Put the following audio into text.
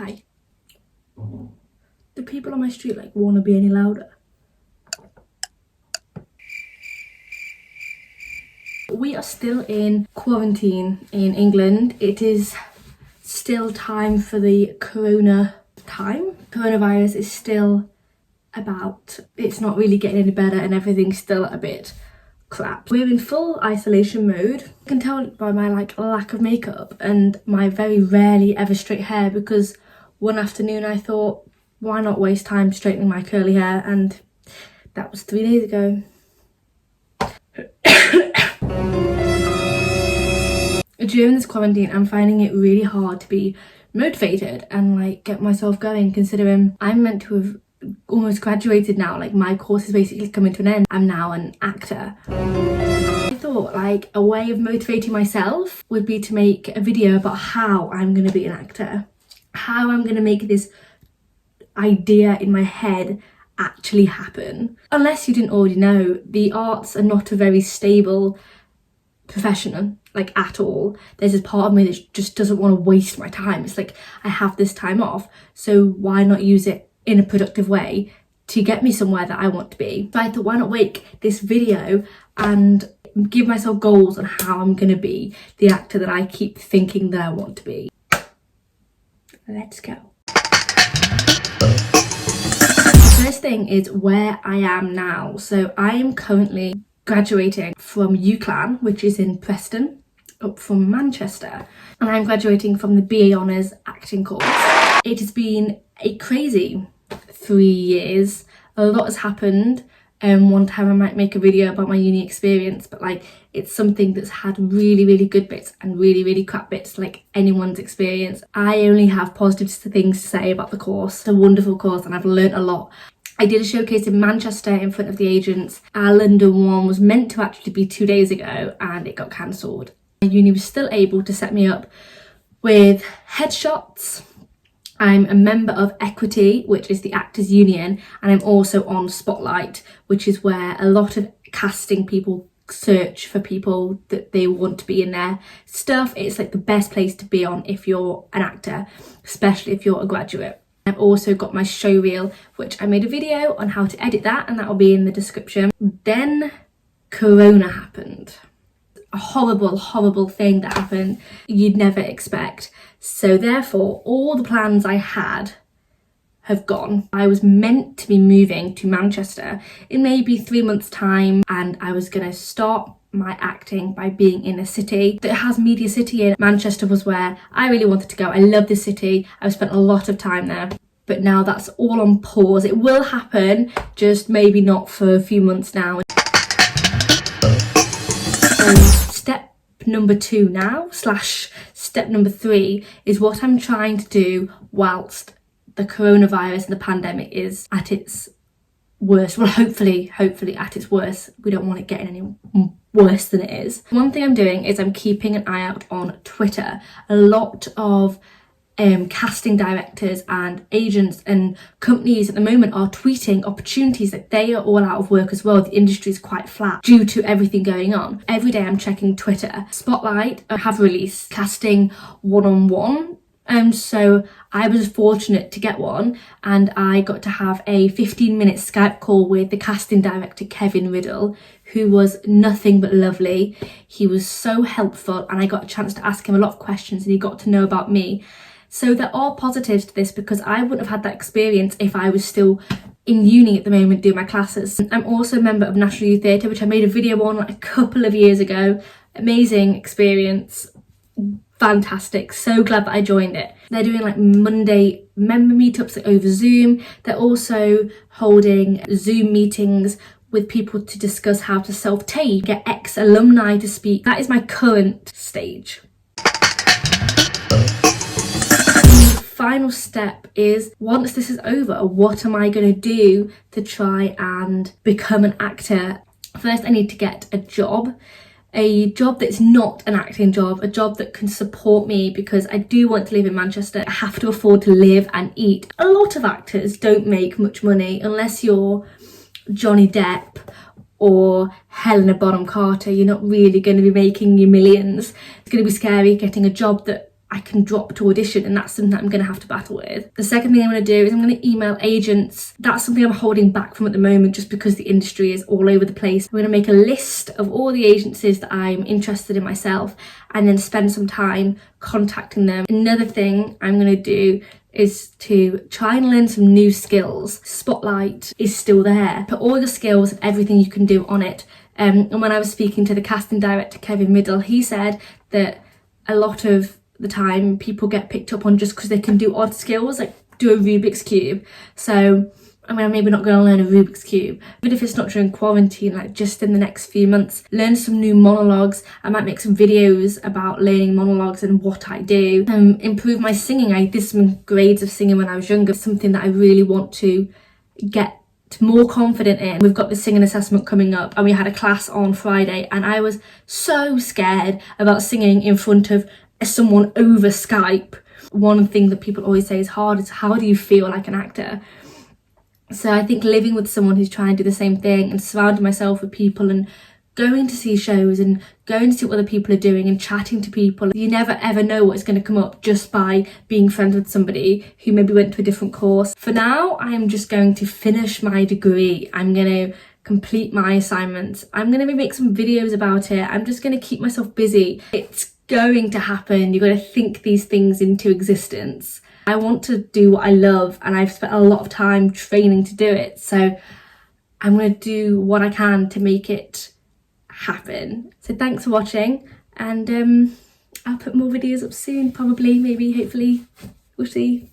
Hi. The people on my street like want to be any louder? We are still in quarantine in England. It is still time for the coronavirus is still about. It's not really getting any better and everything's still a bit crap. We're in full isolation mode. You can tell by my lack of makeup and my very rarely ever straight hair, because one afternoon I thought, why not waste time straightening my curly hair, and that was 3 days ago. During this quarantine, I'm finding it really hard to be motivated and like get myself going, considering I'm meant to have almost graduated now. Like my course is basically coming to an end. I'm now an actor. I thought like a way of motivating myself would be to make a video about how I'm going to be an actor, how I'm going to make this idea in my head actually happen. Unless you didn't already know, the arts are not a very stable profession, like at all. There's this part of me that just doesn't want to waste my time. It's like, I have this time off, so why not use it in a productive way to get me somewhere that I want to be? So I thought, why not make this video and give myself goals on how I'm going to be the actor that I keep thinking that I want to be. Let's go. The first thing is where I am now. So I am currently graduating from UCLan, which is in Preston, up from Manchester, and I'm graduating from the BA Honours acting course. It has been a crazy 3 years. A lot has happened. One time I might make a video about my uni experience, but like it's something that's had really good bits and really crap bits, like anyone's experience. I only have positive things to say about the course. It's a wonderful course and I've learnt a lot. I did a showcase in Manchester in front of the agents. Our London one was meant to actually be 2 days ago and it got cancelled. My uni was still able to set me up with headshots. I'm a member of Equity, which is the Actors Union, and I'm also on Spotlight, which is where a lot of casting people search for people that they want to be in their stuff. It's like the best place to be on if you're an actor, especially if you're a graduate. I've also got my show reel, which I made a video on how to edit that, and that will be in the description. Then Corona happened. A horrible thing that happened you'd never expect. So therefore, all the plans I had have gone. I was meant to be moving to Manchester in maybe 3 months' time, and I was going to start my acting by being in a city that has Media City in. Manchester was where I really wanted to go. I love this city. I've spent a lot of time there. But now that's all on pause. It will happen, just maybe not for a few months now. Step number 2 now, / step number 3 is what I'm trying to do whilst the coronavirus and the pandemic is at its worst. Well, hopefully at its worst. We don't want it getting any worse than it is. One thing I'm doing is I'm keeping an eye out on Twitter. A lot of casting directors and agents and companies at the moment are tweeting opportunities that they are all out of work as well. The industry is quite flat due to everything going on. Every day I'm checking Twitter. Spotlight have released casting one-on-one. So I was fortunate to get one, and I got to have a 15-minute Skype call with the casting director, Kevin Riddle, who was nothing but lovely. He was so helpful, and I got a chance to ask him a lot of questions, and he got to know about me. So there are positives to this, because I wouldn't have had that experience if I was still in uni at the moment doing my classes. I'm also a member of National Youth Theatre, which I made a video on a couple of years ago. Amazing experience. Fantastic. So glad that I joined it. They're doing like Monday member meetups over Zoom. They're also holding Zoom meetings with people to discuss how to self-tape, get ex-alumni to speak. That is my current stage. Final step is, once this is over, what am I going to do to try and become an actor? First, I need to get a job that's not an acting job, a job that can support me, because I do want to live in Manchester. I have to afford to live and eat. A lot of actors don't make much money unless you're Johnny Depp or Helena Bonham Carter. You're not really going to be making your millions. It's going to be scary getting a job that I can drop to audition, and that's something that I'm going to have to battle with. The second thing I'm going to do is I'm going to email agents. That's something I'm holding back from at the moment just because the industry is all over the place. I'm going to make a list of all the agencies that I'm interested in myself and then spend some time contacting them. Another thing I'm going to do is to try and learn some new skills. Spotlight is still there. Put all your skills and everything you can do on it. And when I was speaking to the casting director, Kevin Middle, he said that a lot of the time people get picked up on just because they can do odd skills, like do a Rubik's Cube. So I mean, I'm maybe not going to learn a Rubik's Cube, but if it's not during quarantine, like just in the next few months, learn some new monologues. I might make some videos about learning monologues and what I do. Improve my singing. I did some grades of singing when I was younger, something that I really want to get more confident in. We've got the singing assessment coming up, and we had a class on Friday, and I was so scared about singing in front of someone over Skype. One thing that people always say is hard is, how do you feel like an actor? So I think living with someone who's trying to do the same thing and surrounding myself with people and going to see shows and going to see what other people are doing and chatting to people, you never ever know what's going to come up just by being friends with somebody who maybe went to a different course. For now, I'm just going to finish my degree. I'm going to complete my assignments. I'm going to make some videos about it. I'm just going to keep myself busy. It's going to happen. You've got to think these things into existence. I want to do what I love, and I've spent a lot of time training to do it. So I'm going to do what I can to make it happen. So thanks for watching, and I'll put more videos up soon, probably, maybe, hopefully, we'll see.